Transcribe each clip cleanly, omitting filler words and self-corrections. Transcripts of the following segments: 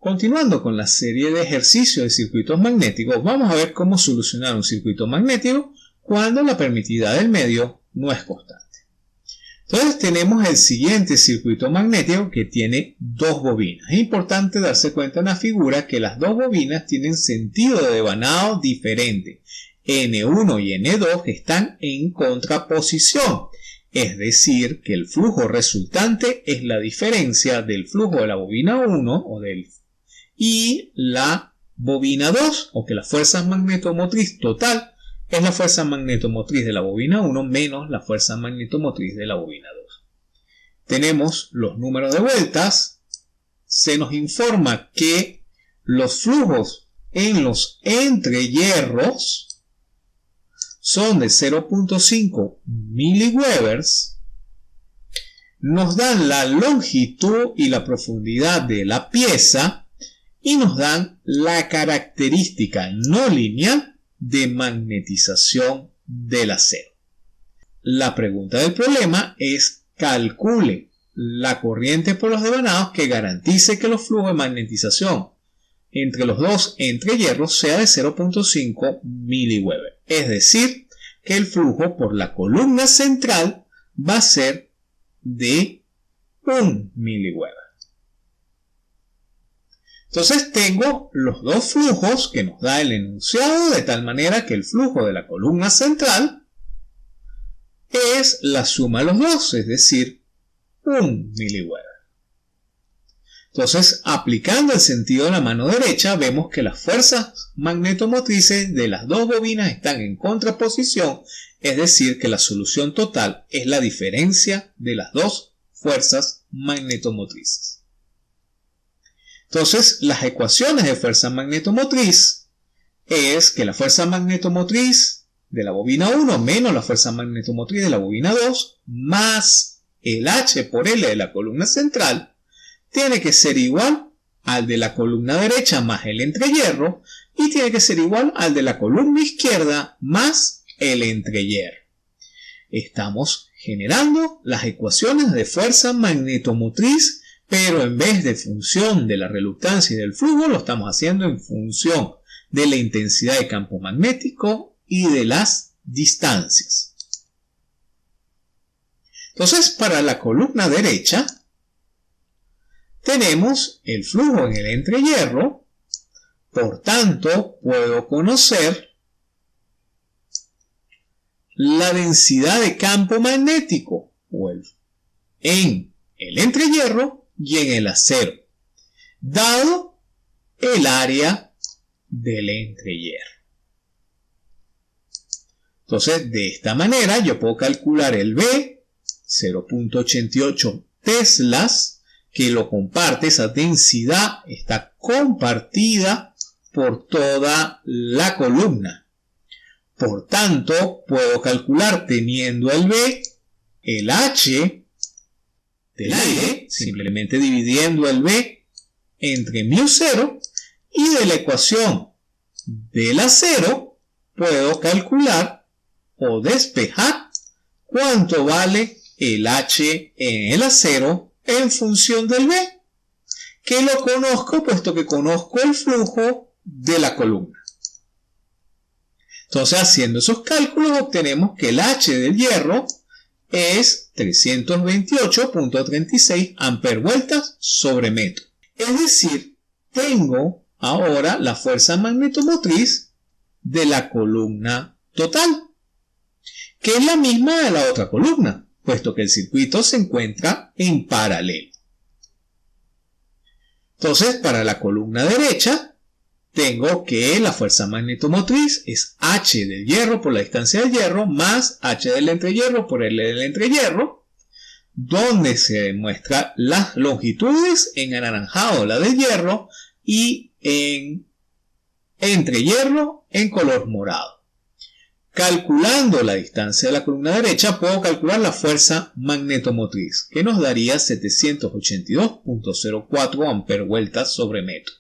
Continuando con la serie de ejercicios de circuitos magnéticos, vamos a ver cómo solucionar un circuito magnético cuando la permitida del medio no es constante. Entonces tenemos el siguiente circuito magnético que tiene dos bobinas. Es importante darse cuenta en la figura que las dos bobinas tienen sentido de devanado diferente. N1 y N2 están en contraposición. Es decir, que el flujo resultante es la diferencia del flujo de la bobina 1 y la bobina 2, o que la fuerza magnetomotriz total es la fuerza magnetomotriz de la bobina 1 menos la fuerza magnetomotriz de la bobina 2. Tenemos los números de vueltas. Se nos informa que los flujos en los entrehierros son de 0.5 miliwebers. Nos dan la longitud y la profundidad de la pieza y nos dan la característica no lineal de magnetización del acero. La pregunta del problema es: calcule la corriente por los devanados que garantice que los flujos de magnetización entre los dos entrehierros sea de 0.5 miliweber. Es decir, que el flujo por la columna central va a ser de 1 miliweber. Entonces tengo los dos flujos que nos da el enunciado, de tal manera que el flujo de la columna central es la suma de los dos, es decir, 1 miliweber. Entonces, aplicando el sentido de la mano derecha, vemos que las fuerzas magnetomotrices de las dos bobinas están en contraposición, es decir, que la solución total es la diferencia de las dos fuerzas magnetomotrices. Entonces, las ecuaciones de fuerza magnetomotriz es que la fuerza magnetomotriz de la bobina 1 menos la fuerza magnetomotriz de la bobina 2 más el H por L de la columna central tiene que ser igual al de la columna derecha más el entrehierro y tiene que ser igual al de la columna izquierda más el entrehierro. Estamos generando las ecuaciones de fuerza magnetomotriz, pero en vez de función de la reluctancia y del flujo, lo estamos haciendo en función de la intensidad de campo magnético y de las distancias. Entonces, para la columna derecha, tenemos el flujo en el entrehierro, por tanto, puedo conocer la densidad de campo magnético en el entrehierro y en el acero, dado el área del entrehierro. Entonces, de esta manera yo puedo calcular el B, 0.88 teslas, que lo comparte, esa densidad está compartida por toda la columna. Por tanto, puedo calcular, teniendo el B, el H del aire, simplemente dividiendo el B entre μ0, y de la ecuación del acero puedo calcular o despejar cuánto vale el H en el acero en función del B, que lo conozco puesto que conozco el flujo de la columna. Entonces, haciendo esos cálculos, obtenemos que el H del hierro es 328.36 ampervueltas sobre metro. Es decir, tengo ahora la fuerza magnetomotriz de la columna total, que es la misma de la otra columna, puesto que el circuito se encuentra en paralelo. Entonces, para la columna derecha, tengo que la fuerza magnetomotriz es H del hierro por la distancia del hierro más H del entrehierro por L del entrehierro, donde se demuestra las longitudes en anaranjado la del hierro y en entrehierro en color morado. Calculando la distancia de la columna derecha, puedo calcular la fuerza magnetomotriz, que nos daría 782.04 ampervueltas sobre metro.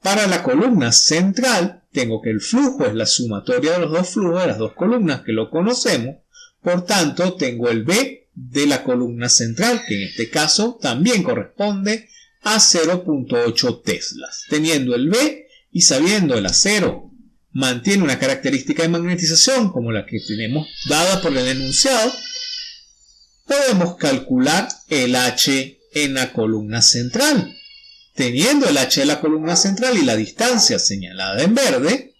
Para la columna central, tengo que el flujo es la sumatoria de los dos flujos de las dos columnas que lo conocemos. Por tanto, tengo el B de la columna central, que en este caso también corresponde a 0.8 teslas. Teniendo el B y sabiendo el acero mantiene una característica de magnetización como la que tenemos dada por el enunciado, podemos calcular el H en la columna central. Teniendo el H en la columna central y la distancia señalada en verde,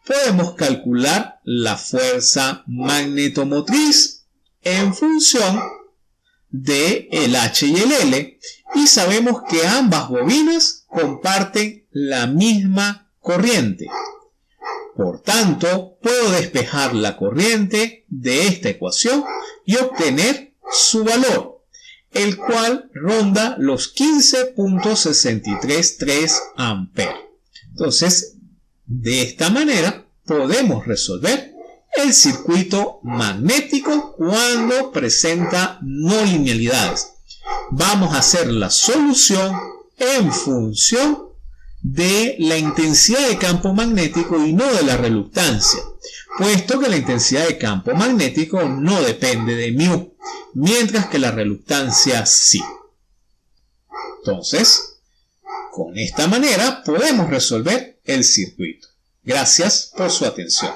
podemos calcular la fuerza magnetomotriz en función de el H y el L, y sabemos que ambas bobinas comparten la misma corriente. Por tanto, puedo despejar la corriente de esta ecuación y obtener su valor, el cual ronda los 15.633 amperes. Entonces, de esta manera podemos resolver el circuito magnético cuando presenta no linealidades. Vamos a hacer la solución en función de la intensidad de campo magnético y no de la reluctancia, puesto que la intensidad de campo magnético no depende de μ, mientras que la reluctancia sí. Entonces, con esta manera podemos resolver el circuito. Gracias por su atención.